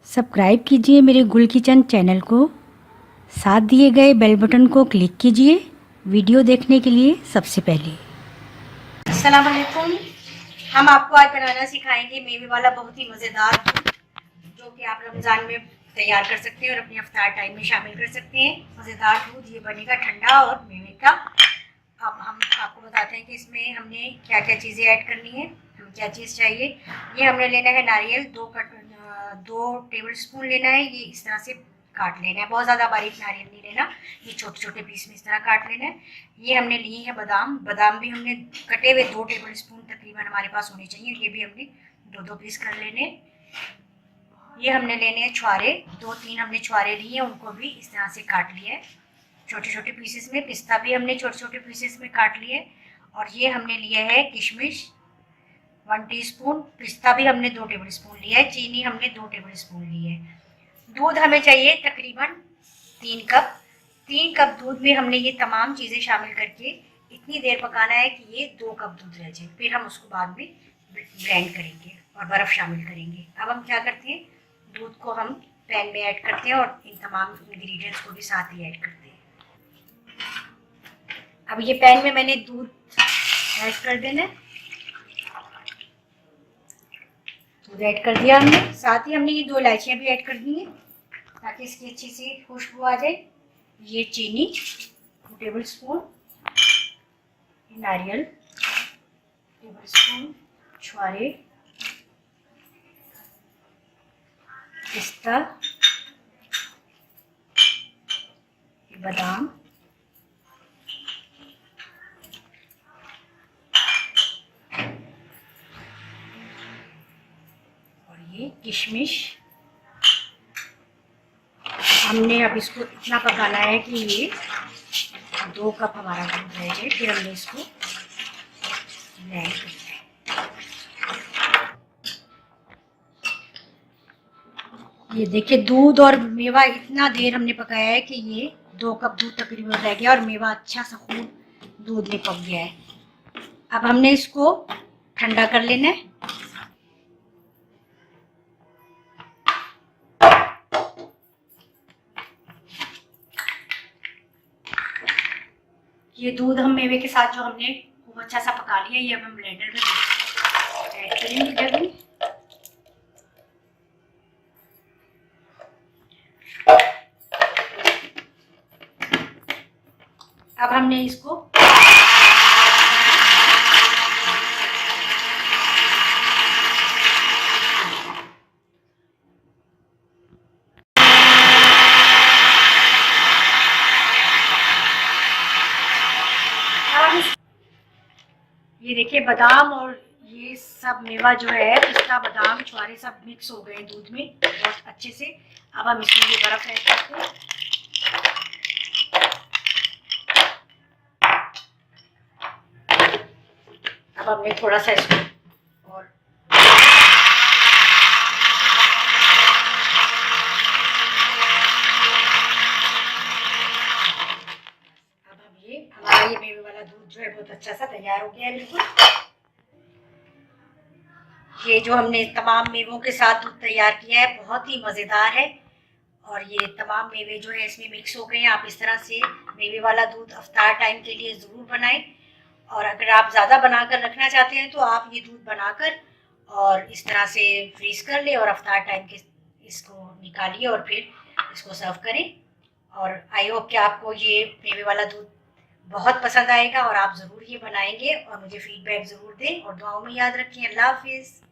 Subscribe कीजिए मेरे गुल किचन चैनल को, साथ दिए गए बेल बटन को क्लिक कीजिए वीडियो देखने के लिए सबसे पहले। अस्सलाम वालेकुम। हम आपको आज बनाना सिखाएंगे मेवे वाला बहुत ही मज़ेदार दूध, जो कि आप रमज़ान में तैयार कर सकते हैं और अपने इफ्तार टाइम में शामिल कर सकते हैं। मज़ेदार दूध ये बनेगा ठंडा और मेवे का। अब हम आपको बताते हैं कि इसमें हमने क्या क्या चीज़ें ऐड करनी है, हमें क्या चीज़ चाहिए। ये हमने लेना है नारियल, 2 टेबल स्पून लेना है। ये इस तरह से काट लेना है, बहुत ज़्यादा बारीक नारियल नहीं लेना, ये छोटे छोटे पीस में इस तरह काट लेना है। ये हमने लिए हैं बादाम भी हमने कटे हुए 2 टेबल स्पून तकरीबन हमारे पास होने चाहिए, ये भी हमने 2 पीस कर लेने। ये हमने लेने हैं छुहारे, 2-3 हमने छुहारे लिए हैं, उनको भी इस तरह से काट लिया है छोटे छोटे पीसेस में। पिस्ता भी हमने छोटे छोटे पीसेस में काट लिए। और ये हमने लिया है किशमिश 1 टीस्पून, पिस्ता भी हमने 2 टेबल स्पून लिया है, चीनी हमने 2 टेबल स्पून ली है। दूध हमें चाहिए तकरीबन 3 कप। 3 कप दूध में हमने ये तमाम चीज़ें शामिल करके इतनी देर पकाना है कि ये 2 कप दूध रह जाए, फिर हम उसको बाद में ब्लेंड करेंगे और बर्फ़ शामिल करेंगे। अब हम क्या करते हैं, दूध को हम पैन में ऐड करते हैं और इन तमाम इंग्रेडिएंट्स को भी साथ ही ऐड करते हैं। अब ये पैन में मैंने दूध ऐड कर देना है, दूध ऐड कर दिया हमने। साथ ही हमने ये 2 इलायचियाँ भी ऐड कर दी हैं ताकि इसकी अच्छी सी खुशबू आ जाए। ये चीनी 2 टेबल स्पून, नारियल टेबल स्पून, छुहारे, पिस्ता, बादाम, और ये किशमिश। हमने अब इसको इतना पकाना है कि ये 2 कप हमारा दूध रह जाए, फिर हमने इसको ब्लेंड करना है। ये देखिए दूध और मेवा इतना देर हमने पकाया है कि ये 2 कप दूध तकरीबन रह गया और मेवा अच्छा सा खूब दूध में पक गया है। अब हमने इसको ठंडा कर लेना है। ये दूध हम मेवे के साथ जो हमने खूब अच्छा सा पका लिया, ये अब हम ब्लेंडर में ऐड करेंगे जब में। अब हमने इसको ये देखिए बादाम और ये सब मेवा जो है, पिस्ता, बादाम, छुहारे सब मिक्स हो गए दूध में बहुत अच्छे से। अब हम इसमें ये बर्फ ऐड करते हैं। अब हमने थोड़ा सा इसको और अब हम हमारा ये मेवे वाला दूध जो है बहुत अच्छा सा तैयार हो गया है बिल्कुल। ये जो हमने तमाम मेवों के साथ दूध तैयार किया है बहुत ही मज़ेदार है और ये तमाम मेवे जो है इसमें मिक्स हो गए हैं। आप इस तरह से मेवे वाला दूध अफ्तार टाइम के लिए ज़रूर बनाएं। और अगर आप ज़्यादा बनाकर रखना चाहते हैं तो आप ये दूध बनाकर और इस तरह से फ्रीज़ कर लें और अफ्तार टाइम के इसको निकालिए और फिर इसको सर्व करें। और आई होप कि आपको ये मेवे वाला दूध बहुत पसंद आएगा और आप ज़रूर ये बनाएंगे और मुझे फीडबैक ज़रूर दें और दुआओं में याद रखें। अल्लाह हाफिज़।